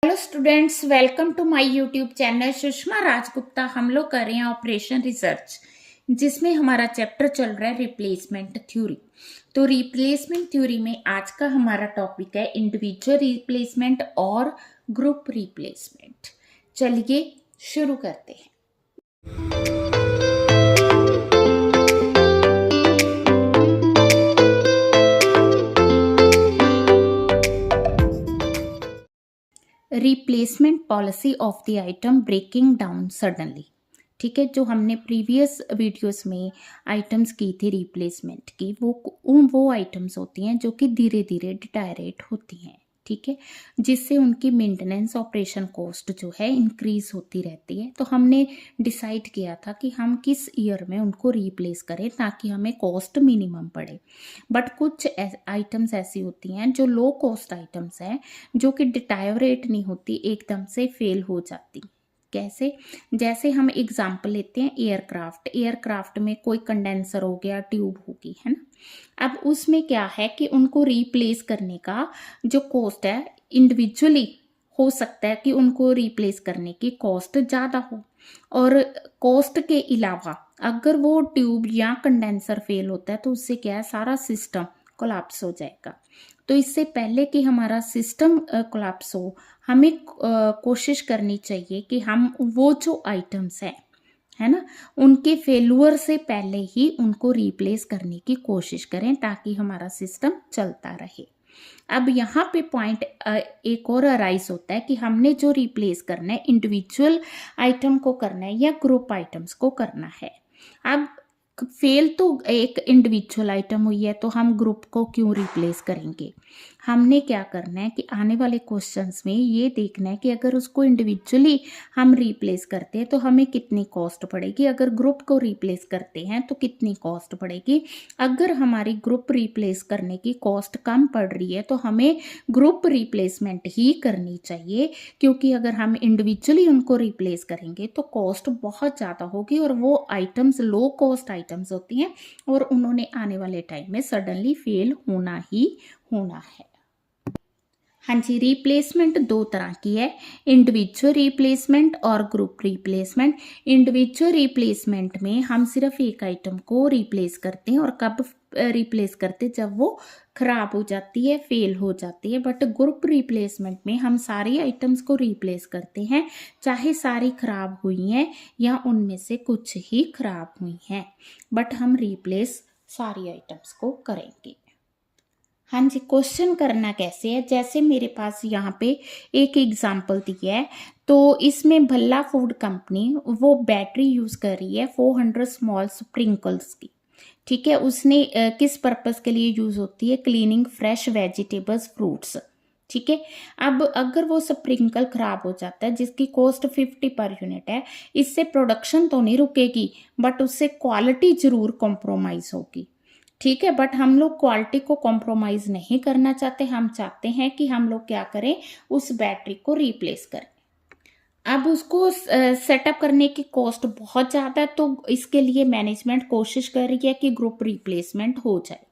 Hello students, welcome to my YouTube channel Sushma Rajgupta. हम लोग कर रहे हैं ऑपरेशन रिसर्च, जिसमें हमारा चैप्टर चल रहा है रिप्लेसमेंट थ्योरी। तो रिप्लेसमेंट थ्योरी में आज का हमारा टॉपिक है इंडिविजुअल रिप्लेसमेंट और ग्रुप रिप्लेसमेंट। चलिए शुरू करते हैं। Replacement policy of the item breaking down suddenly. ठीक है, जो हमने प्रीवियस वीडियोस में आइटम्स की थी रिप्लेसमेंट की, वो आइटम्स होती हैं जो कि धीरे धीरे डिटायरेट होती हैं। ठीक है, जिससे उनकी मेंटेनेंस ऑपरेशन कॉस्ट जो है इंक्रीज होती रहती है। तो हमने डिसाइड किया था कि हम किस ईयर में उनको रिप्लेस करें ताकि हमें कॉस्ट मिनिमम पड़े। बट कुछ आइटम्स ऐसी होती हैं जो लो कॉस्ट आइटम्स हैं, जो कि डिटायरेट नहीं होती, एकदम से फेल हो जाती। कैसे? जैसे हम एग्जाम्पल लेते हैं एयरक्राफ्ट में कोई कंडेंसर हो गया, ट्यूब होगी, है ना। अब उसमें क्या है कि उनको रिप्लेस करने का जो कॉस्ट है, इंडिविजुअली हो सकता है कि उनको रिप्लेस करने की कॉस्ट ज़्यादा हो, और कॉस्ट के अलावा अगर वो ट्यूब या कंडेंसर फेल होता है तो उससे क्या है, सारा सिस्टम कोलैप्स हो जाएगा। तो इससे पहले कि हमारा सिस्टम कोलैप्स हो, हमें कोशिश करनी चाहिए कि हम वो जो आइटम्स है ना, उनके फेलुअर से पहले ही उनको रिप्लेस करने की कोशिश करें ताकि हमारा सिस्टम चलता रहे। अब यहाँ पे पॉइंट एक और अराइज होता है कि हमने जो रिप्लेस करना है, इंडिविजुअल आइटम को करना है या ग्रुप आइटम्स को करना है। अब फेल तो एक इंडिविजुअल आइटम हुई है, तो हम ग्रुप को क्यों रिप्लेस करेंगे? हमने क्या करना है कि आने वाले क्वेश्चंस में ये देखना है कि अगर उसको इंडिविजुअली हम रिप्लेस करते हैं तो हमें कितनी कॉस्ट पड़ेगी, अगर ग्रुप को रिप्लेस करते हैं तो कितनी कॉस्ट पड़ेगी। अगर हमारी ग्रुप रिप्लेस करने की कॉस्ट कम पड़ रही है तो हमें ग्रुप रिप्लेसमेंट ही करनी चाहिए, क्योंकि अगर हम इंडिविजुअली उनको रिप्लेस करेंगे तो कॉस्ट बहुत ज़्यादा होगी, और वो आइटम्स लो कॉस्ट आइटम्स होती हैं और उन्होंने आने वाले टाइम में सडनली फेल होना ही होना है। हाँ जी, रिप्लेसमेंट दो तरह की है, इंडिविजुअल रिप्लेसमेंट और ग्रुप रिप्लेसमेंट। इंडिविजुअल रिप्लेसमेंट में हम सिर्फ एक आइटम को रिप्लेस करते हैं, और कब रिप्लेस करते हैं? जब वो खराब हो जाती है, फेल हो जाती है। बट ग्रुप रिप्लेसमेंट में हम सारी आइटम्स को रिप्लेस करते हैं, चाहे सारी खराब हुई हैं या उनमें से कुछ ही खराब हुई हैं, बट हम रिप्लेस सारी आइटम्स को करेंगे। हाँ जी, क्वेश्चन करना कैसे है, जैसे मेरे पास यहाँ पे एक एग्जाम्पल दिया है। तो इसमें भल्ला फूड कंपनी वो बैटरी यूज कर रही है 400 स्मॉल स्प्रिंकल्स की। ठीक है, उसने किस पर्पस के लिए यूज होती है? Cleaning fresh vegetables, fruits. ठीक है, अब अगर वो स्प्रिंकल खराब हो जाता है, जिसकी कॉस्ट 50 पर यूनिट है, इससे प्रोडक्शन तो नहीं रुकेगी, बट उससे क्वालिटी जरूर कॉम्प्रोमाइज होगी। ठीक है, बट हम लोग क्वालिटी को कॉम्प्रोमाइज नहीं करना चाहते। हम चाहते हैं कि हम लोग क्या करें, उस बैटरी को रिप्लेस करें। अब उसको सेटअप करने की कॉस्ट बहुत ज़्यादा है, तो इसके लिए मैनेजमेंट कोशिश कर रही है कि ग्रुप रिप्लेसमेंट हो जाए।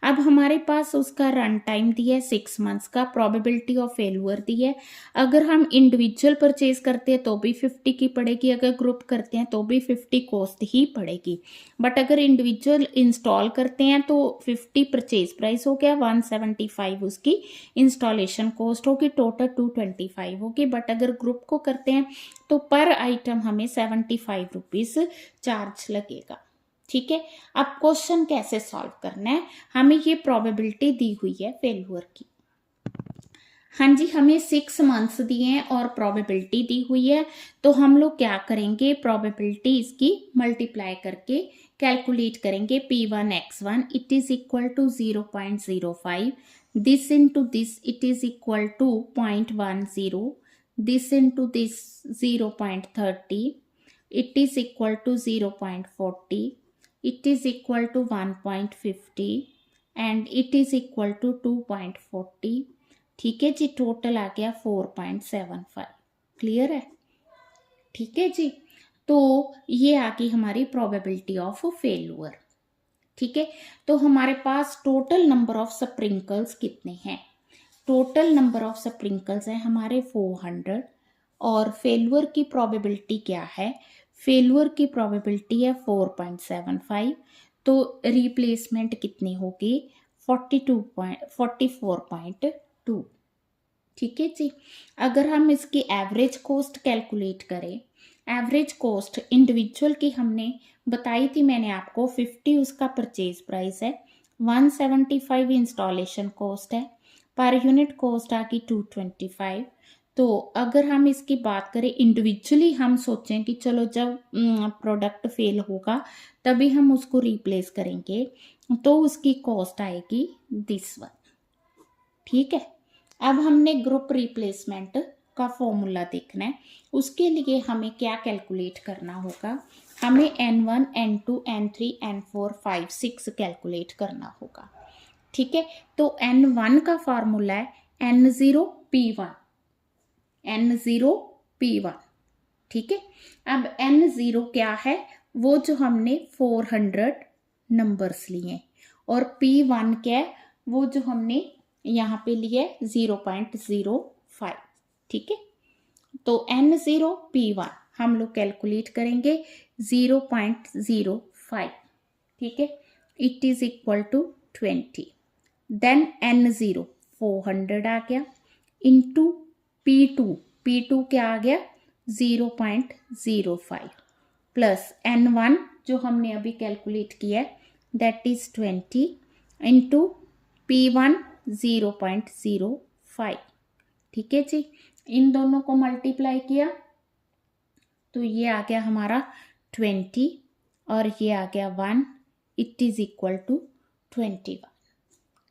अब हमारे पास उसका रन टाइम दिया है 6 मंथ्स का, प्रोबेबिलिटी ऑफ फेलुअर दी है। अगर हम इंडिविजुअल परचेज करते हैं तो भी 50 की पड़ेगी, अगर ग्रुप करते हैं तो भी 50 कॉस्ट ही पड़ेगी। बट अगर इंडिविजुअल इंस्टॉल करते हैं तो 50 परचेज प्राइस हो गया, 175 उसकी इंस्टॉलेशन कॉस्ट होगी, टोटल 225 होगी। बट अगर ग्रुप को करते हैं तो पर आइटम हमें 75 रुपीज़ चार्ज लगेगा। ठीक है, अब क्वेश्चन कैसे सॉल्व करना है, हमें ये प्रोबेबिलिटी दी हुई है फेल्यूर की। हाँ जी, हमें 6 मंथ्स दिए हैं और प्रोबेबिलिटी दी हुई है, तो हम लोग क्या करेंगे, प्रोबेबिलिटी इसकी मल्टीप्लाई करके कैलकुलेट करेंगे। P1x1 it is equal to 0.05, this into this it is equal to 0.10, this into this 0.30, it is equal to 0.40, it is equal to 1.50 and it is equal to 2.40। ठीक है जी, total आ गया 4.75। Clear है? ठीक है जी, तो ये आ गई हमारी प्रोबेबिलिटी ऑफ फेल्यूर। ठीक है, तो हमारे पास टोटल नंबर ऑफ स्प्रिंकल्स कितने हैं? टोटल नंबर ऑफ स्प्रिंकल्स हैं हमारे 400 और फेलुअर की प्रोबेबिलिटी क्या है, फेलुअर की प्रोबेबिलिटी है 4.75, तो रिप्लेसमेंट कितनी होगी 44.2। ठीक है जी। अगर हम इसकी एवरेज कॉस्ट कैलकुलेट करें, एवरेज कॉस्ट इंडिविजुअल की हमने बताई थी मैंने आपको, 50 उसका परचेज प्राइस है, 175 इंस्टॉलेशन कॉस्ट है, पर यूनिट कॉस्ट आ गई 225। तो अगर हम इसकी बात करें इंडिविजुअली, हम सोचें कि चलो जब प्रोडक्ट फेल होगा तभी हम उसको रिप्लेस करेंगे, तो उसकी कॉस्ट आएगी दिस वन। ठीक है। अब हमने ग्रुप रिप्लेसमेंट का फॉर्मूला देखना है, उसके लिए हमें क्या कैलकुलेट करना होगा, हमें N1, N2, N3, N4, 5, 6 calculate करना होगा। ठीक है। तो N1 का फार्मूला है N0P1, N0P1। ठीक है। अब N0 क्या है, वो जो हमने 400 नंबर्स लिए, और P1 क्या है, वो जो हमने यहाँ पे लिए 0.05। ठीक है। तो N0P1 हम लोग कैलकुलेट करेंगे 0.05। ठीक है। It is equal to 20। Then N0 400 आ गया इंटू P2 क्या आ गया 0.05 प्लस N1 जो हमने अभी कैलकुलेट किया है दैट इज 20 इंटू P1 0.05। ठीक है जी। इन दोनों को मल्टीप्लाई किया तो ये आ गया हमारा 20 और ये आ गया 1, it is equal to 21।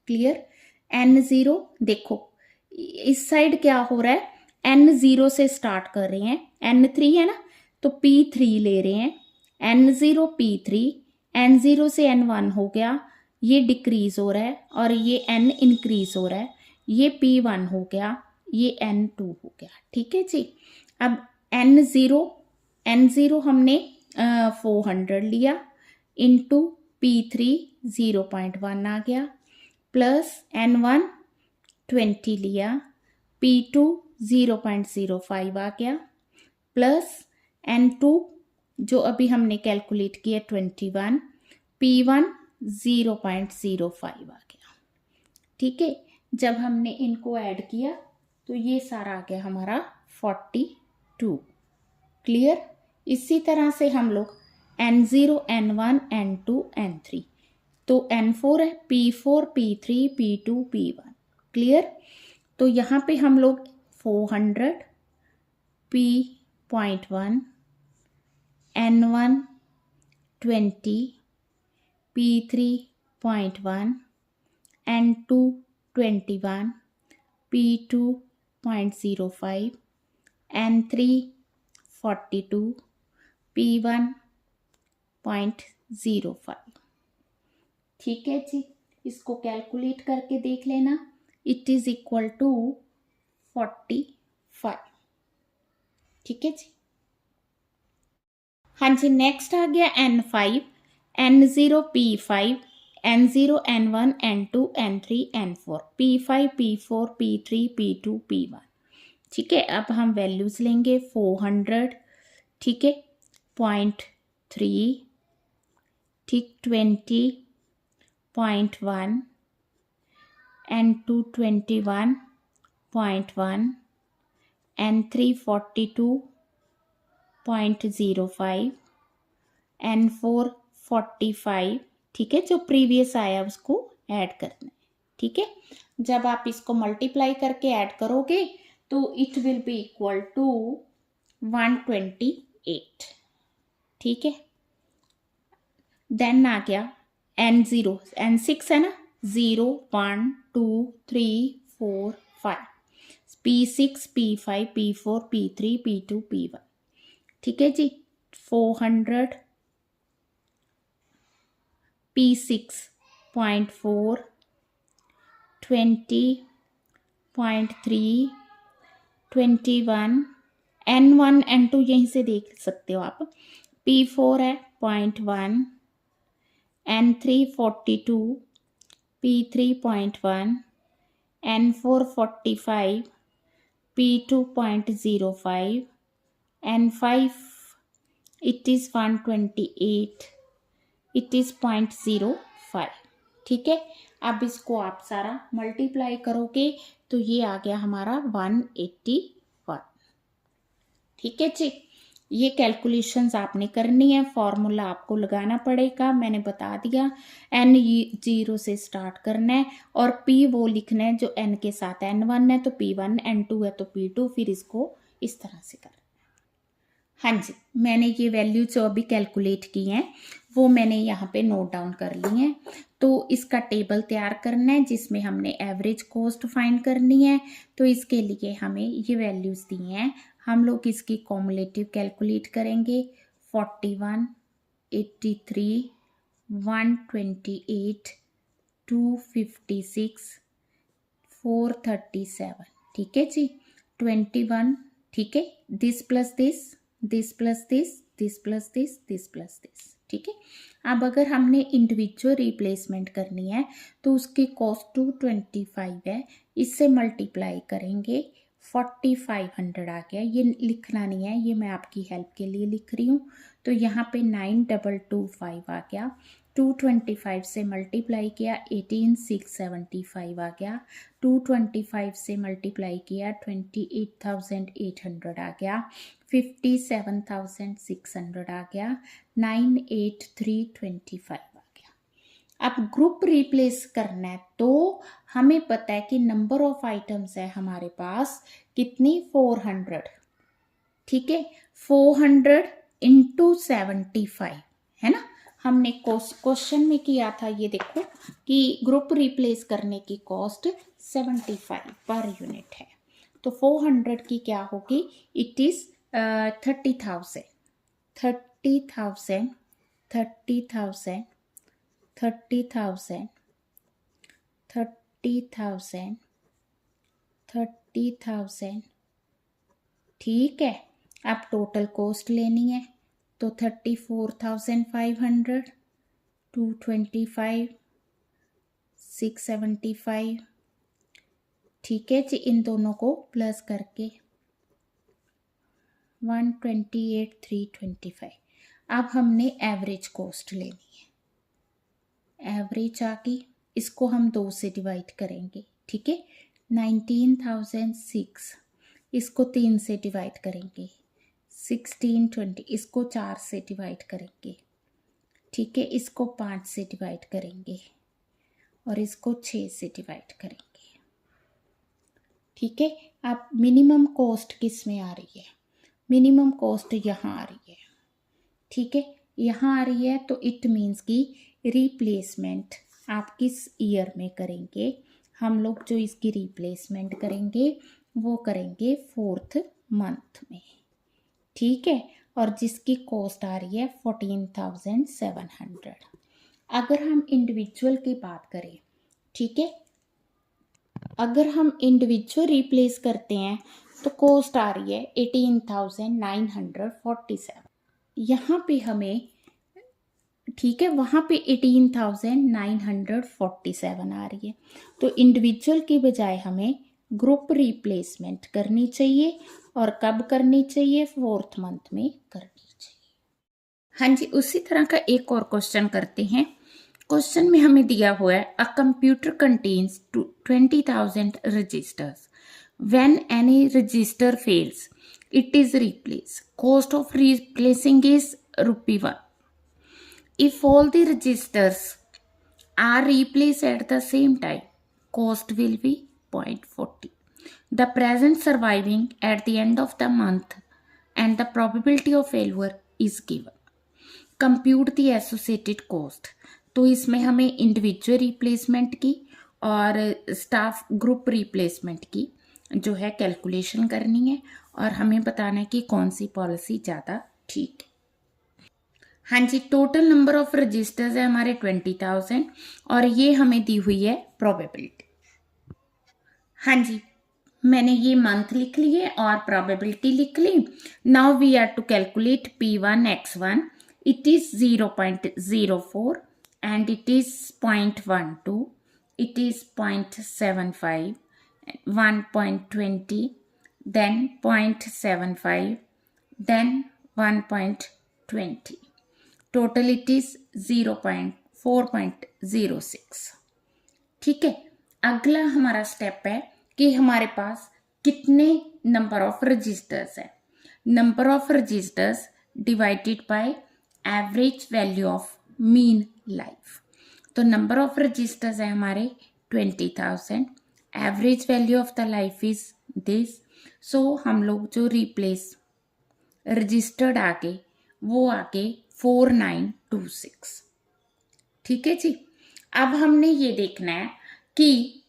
Clear. N0 देखो इस साइड क्या हो रहा है, N0 से स्टार्ट कर रहे हैं, N3 है ना, तो P3 ले रहे हैं, N0 P3, N0 से N1 हो गया, ये डिक्रीज हो रहा है, और ये N इंक्रीज हो रहा है, ये P1 हो गया, ये N2 हो गया। ठीक है जी। अब N0 हमने 400 लिया इंटू P3 0.1 आ गया, प्लस N1 20 लिया, P2 0.05 आ गया, प्लस N2 जो अभी हमने कैलकुलेट किया 21, P1 0.05 आ गया। ठीक है। जब हमने इनको ऐड किया तो ये सारा आ गया हमारा 42। क्लियर। इसी तरह से हम लोग N0, N1, N2, N3, तो N4 है, P4, P3, P2, P1। Clear. तो यहाँ पे हम लोग 400, P.1, N1 20, P3.1, N2 21, P2.05, N3 42, P1.05। ठीक है जी। इसको कैलकुलेट करके देख लेना, इट इज इक्वल टू 45। ठीक है जी। हाँ जी। नेक्स्ट आ गया N5, N0 P5, N0 N1 N2 N3 N4, P5 P4 P3 P2 P1। ठीक है। अब हम वैल्यूज लेंगे 400, ठीक है, 0.3, ठीक, 20.1, N2 21.1, N3 42.05, N4 45। ठीक है। जो प्रीवियस आया उसको ऐड करना है। ठीक है। जब आप इसको मल्टीप्लाई करके ऐड करोगे तो it will be equal to 128। ठीक है। देन आ गया N0, N6 है ना, 0 1 2 3 4 5, P6 P5 P4 P3 P2 P1। ठीक है जी। 400, P6.4, 20.3, 21, N1 N2 यहीं से देख सकते हो आप, P4 है 0.1, N3 42, P3.1, N4 45, P2 0.05, N5 it is 128, it is 0.05। ठीक है, अब इसको आप सारा मल्टीप्लाई करोगे तो ये आ गया हमारा 181। ठीक है जी, ये कैलकुलेशंस आपने करनी है, फॉर्मूला आपको लगाना पड़ेगा, मैंने बता दिया। n 0 से स्टार्ट करना है और p वो लिखना है जो n के साथ n1 है तो p1, n2 है तो p2, फिर इसको इस तरह से करना है। हाँ जी, मैंने ये वैल्यू जो अभी कैलकुलेट की हैं वो मैंने यहाँ पे नोट डाउन कर ली हैं। तो इसका टेबल तैयार करना है जिसमें हमने एवरेज कॉस्ट फाइंड करनी है। तो इसके लिए हमें ये वैल्यूज़ दी हैं, हम लोग इसकी कॉमुलेटिव कैलकुलेट करेंगे। 41, 83, 128, 256, 437। ठीक है जी, 21। ठीक है, this plus this, this plus this, this plus this, this plus this. ठीक है, अब अगर हमने इंडिविजुअल रिप्लेसमेंट करनी है तो उसकी कॉस्ट 225 है, इससे मल्टीप्लाई करेंगे 4500 आ गया। ये लिखना नहीं है, ये मैं आपकी हेल्प के लिए लिख रही हूँ। तो यहाँ पे 9225 आ गया, 225 से मल्टीप्लाई किया 18675 आ गया, 225 से मल्टीप्लाई किया 28,800 आ गया, 57,600 आ गया, 98325 आ गया। अब ग्रुप रिप्लेस करना है तो हमें पता है कि नंबर ऑफ आइटम्स है हमारे पास कितनी, 400। ठीक है, 400 इंटू 75 है ना। हमने क्वेश्चन में किया था, ये देखो कि ग्रुप रिप्लेस करने की कॉस्ट 75 पर यूनिट है। तो 400 की क्या होगी, इट इज 30,000, 30,000, 30,000, 30,000, 30,000, 30,000। ठीक है, अब टोटल कॉस्ट लेनी है तो 34,500, 225, 675। ठीक है जी, इन दोनों को प्लस करके 128,325। अब हमने एवरेज कॉस्ट लेनी है, एवरेज आ गई, इसको हम 2 से डिवाइड करेंगे। ठीक है, 19,006, इसको 3 से डिवाइड करेंगे, 1620, इसको 4 से डिवाइड करेंगे। ठीक है, इसको 5 से डिवाइड करेंगे और इसको 6 से डिवाइड करेंगे। ठीक है, अब मिनिमम कॉस्ट किस में आ रही है, मिनिमम कॉस्ट यहाँ आ रही है। ठीक है, यहाँ आ रही है तो इट मीन्स कि रिप्लेसमेंट आप किस ईयर में करेंगे, हम लोग जो इसकी रिप्लेसमेंट करेंगे वो करेंगे 4th मंथ में। ठीक है, और जिसकी कॉस्ट आ रही है 14,700। अगर हम इंडिविजुअल की बात करें, ठीक है, अगर हम इंडिविजुअल रिप्लेस करते हैं तो कॉस्ट आ रही है 18,947। यहाँ पे हमें, ठीक है, वहाँ पे 18,947 आ रही है। तो इंडिविजुअल की बजाय हमें ग्रुप रिप्लेसमेंट करनी चाहिए, और कब करनी चाहिए, 4th मंथ में करनी चाहिए। हाँ जी, उसी तरह का एक और क्वेश्चन करते हैं। क्वेश्चन में हमें दिया हुआ है, a computer contains 20,000 registers, when any register fails it is replace, cost of replacing is ₹1। If all the registers are replaced at the same time, cost will be 0.40. The present surviving at the end of the month and the probability of failure is given. Compute the associated cost. तो इसमें हमें individual replacement की और staff group replacement की जो है calculation करनी है, और हमें बताना है कि कौन सी पॉलिसी ज़्यादा ठीक है। हाँ जी, टोटल नंबर ऑफ रजिस्टर्स है हमारे 20,000 और ये हमें दी हुई है प्रोबेबिलिटी। हाँ जी, मैंने ये मंथ लिख लिए और प्रोबेबिलिटी लिख ली। Now we are to calculate P1 X1, it is 0.04 and it is 0.12, it is 0.75, 1.20, then 0.75, then 1.20. Total it is 4.06. ठीक है, अगला हमारा स्टेप है कि हमारे पास कितने नंबर ऑफ रजिस्टर्स है. Number of registers divided by average value of mean life. तो नंबर ऑफ रजिस्टर्स है हमारे 20,000. Average value of the life is this. So हम लोग जो रिप्लेस रजिस्टर्ड आगे वो आगे 4926. ठीक है जी. अब हमने ये देखना है कि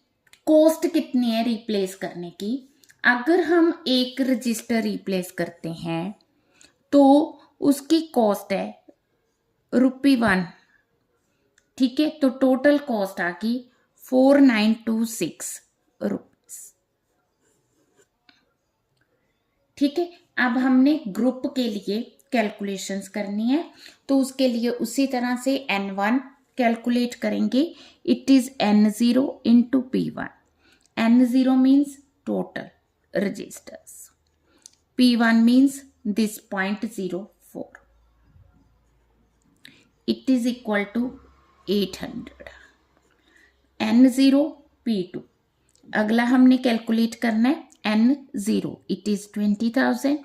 कॉस्ट कितनी है रिप्लेस करने की. अगर हम एक रजिस्टर रिप्लेस करते हैं तो उसकी कॉस्ट है ₹1. ठीक है, तो टोटल कॉस्ट आ गई 4926 रुपीस. ठीक है, अब हमने ग्रुप के लिए कैलकुलेशंस करनी है. तो उसके लिए उसी तरह से N1 कैलकुलेट करेंगे. It is N0 into P1. N0 means total registers, P1 means this 0.04. It is equal to 800. N0 P2. अगला हमने कैलकुलेट करना है N0. It is 20,000.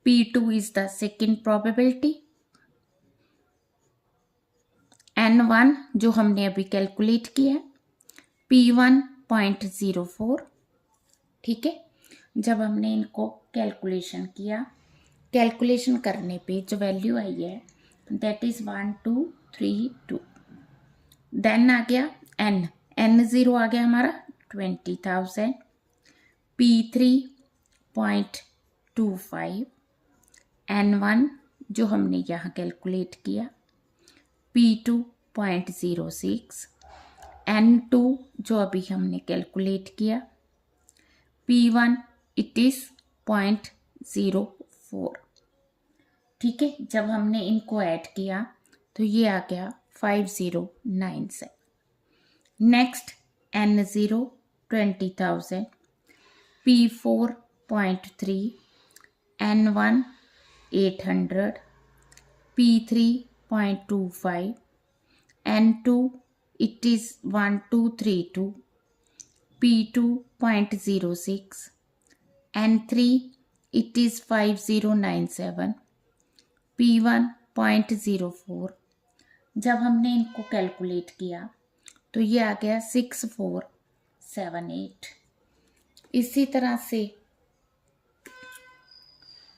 P2 is the second probability. N1 जो हमने अभी कैलकुलेट किया है P1 0.04. ठीक है, जब हमने इनको कैलकुलेशन किया, कैलकुलेशन करने पे जो वैल्यू आई है दैट इज 1232. देन आ गया N0 आ गया हमारा 20,000. P3.25. N1 जो हमने यहाँ कैलकुलेट किया P2.06. N2 जो अभी हमने कैलकुलेट किया P1 इट इज 0.04. ठीक है, जब हमने इनको ऐड किया तो ये आ गया 5097. Next N0 20,000. P4.3. N1 800. P3.25. N2 it is 1232. P2.06. N3 it is 5097. P1.04. जब हमने इनको कैलकुलेट किया तो ये आ गया 6478. इसी तरह से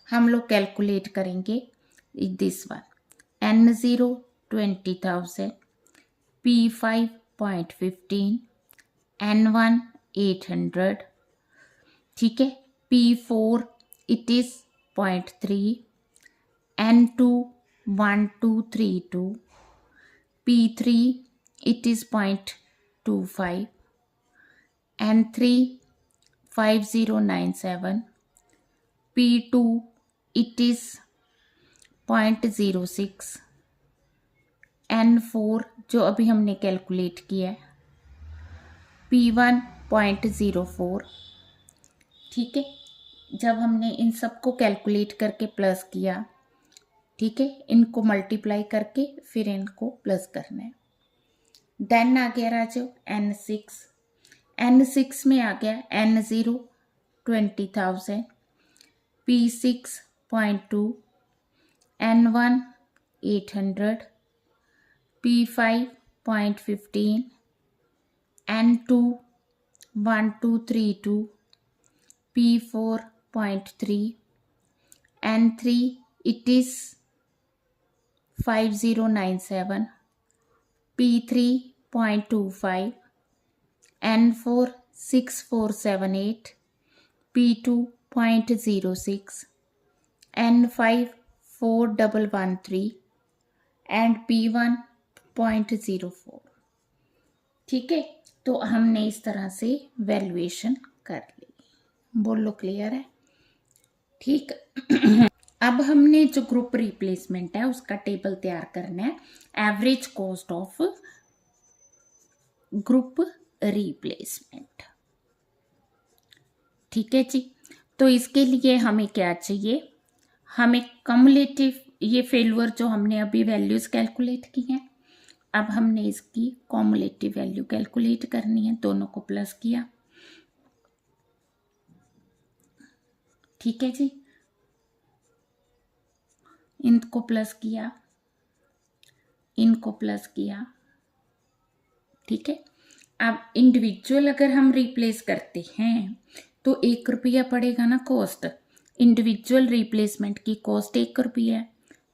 हम लोग कैलकुलेट करेंगे this one. N0 20,000. P5.15. N1 800. ठीक है, P4 it is 0.3. N2 1232. P3 it is 0.25. N3 5097. P2 it is 0.06. N4 जो अभी हमने कैलकुलेट किया है P1 0.04. ठीक है, जब हमने इन सबको कैलकुलेट करके प्लस किया, ठीक है, इनको मल्टीप्लाई करके फिर इनको प्लस करना है. देन आ गया राजो N6. N6 में आ गया N0 20,000. P6.2. N1 800. P5.15. N2 1232. P4.3. N3 it is 5097. P3.25. N4 6478. P2.06. N5 4113 and P1.04. ठीक है, तो हमने इस तरह से वैल्यूएशन कर ली. बोलो क्लियर है? ठीक. अब हमने जो ग्रुप रिप्लेसमेंट है उसका टेबल तैयार करना है. Average cost of group replacement. ठीक है जी। तो इसके लिए हमें क्या चाहिए, हमें कम्युलेटिव, ये फेल्यूर जो हमने अभी वैल्यूज़ कैलकुलेट की हैं, अब हमने इसकी कॉमुलेटिव वैल्यू कैलकुलेट करनी है। दोनों को प्लस किया, ठीक है जी, इनको प्लस किया, इनको प्लस किया, ठीक है। अब इंडिविजुअल अगर हम रिप्लेस करते हैं तो 1 रुपया पड़ेगा ना कॉस्ट, इंडिविजुअल रिप्लेसमेंट की कॉस्ट 1 रुपया है,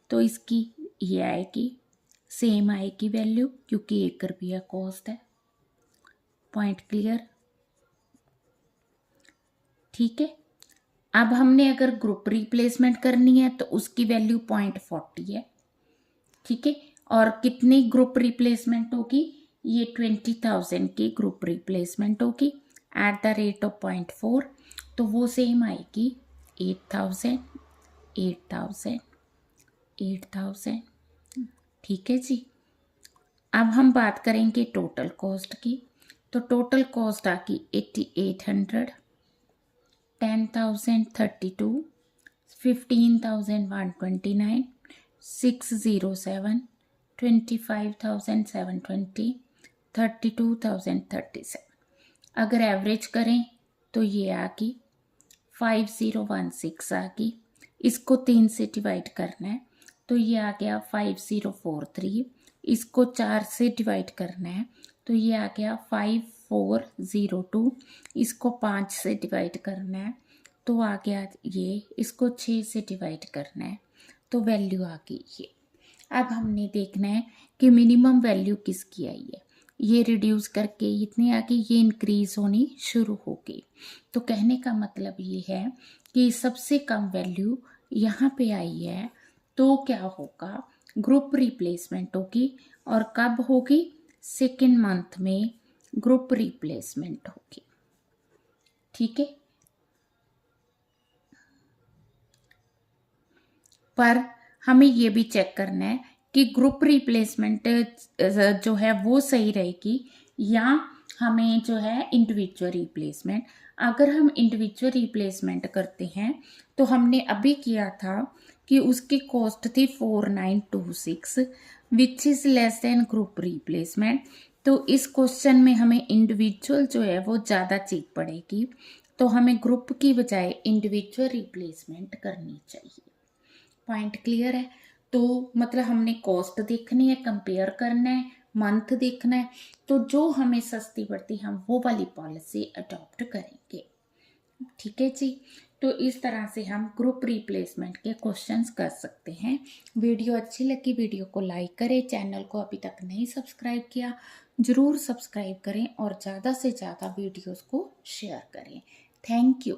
तो इसकी ये आएगी, सेम आएगी वैल्यू, क्योंकि 1 रुपया कॉस्ट है। पॉइंट क्लियर, ठीक है। अब हमने अगर ग्रुप रिप्लेसमेंट करनी है तो उसकी वैल्यू 0.40 है, ठीक है। और कितनी ग्रुप रिप्लेसमेंट होगी, ये 20,000 की ग्रुप रिप्लेसमेंट होगी एट द रेट ऑफ 0.4, तो वो सेम आएगी 8,000, 8,000, 8,000, ठीक है जी। अब हम बात करेंगे टोटल कॉस्ट की, तो टोटल कॉस्ट आ गई 8,800, 10,032, 15,129, 607, 25,720, 32,037। अगर एवरेज करें तो ये आ गई 5016 आ गई। इसको 3 से डिवाइड करना है तो ये आ गया 5043। इसको 4 से डिवाइड करना है तो ये आ गया 5402। इसको 5 से डिवाइड करना है तो आ गया ये, इसको 6 से डिवाइड करना है तो वैल्यू आ गई ये। अब हमने देखना है कि मिनिमम वैल्यू किसकी आई है, ये रिड्यूस करके इतनी आगे ये इंक्रीज होनी शुरू हो गई। तो कहने का मतलब ये है कि सबसे कम वैल्यू यहाँ पे आई है, तो क्या होगा, ग्रुप रिप्लेसमेंट होगी। और कब होगी, सेकेंड मंथ में ग्रुप रिप्लेसमेंट होगी, ठीक है। पर हमें ये भी चेक करना है कि ग्रुप रिप्लेसमेंट जो है वो सही रहेगी या हमें जो है इंडिविजुअल रिप्लेसमेंट। अगर हम इंडिविजुअल रिप्लेसमेंट करते हैं तो हमने अभी किया था कि उसकी कॉस्ट थी 4926 which is less than group replacement. तो इस क्वेश्चन में हमें इंडिविजुअल जो है वो ज़्यादा चीप पड़ेगी, तो हमें ग्रुप की बजाय इंडिविजुअल रिप्लेसमेंट करनी चाहिए। पॉइंट क्लियर है। तो मतलब हमने कॉस्ट देखनी है, कंपेयर करना है, मंथ देखना है, तो जो हमें सस्ती पड़ती है हम वो वाली पॉलिसी अडॉप्ट करेंगे, ठीक है जी। तो इस तरह से हम ग्रुप रिप्लेसमेंट के क्वेश्चंस कर सकते हैं। वीडियो अच्छी लगी, वीडियो को लाइक करें, चैनल को अभी तक नहीं सब्सक्राइब किया ज़रूर सब्सक्राइब करें और ज़्यादा से ज़्यादा वीडियोस को शेयर करें। Thank you.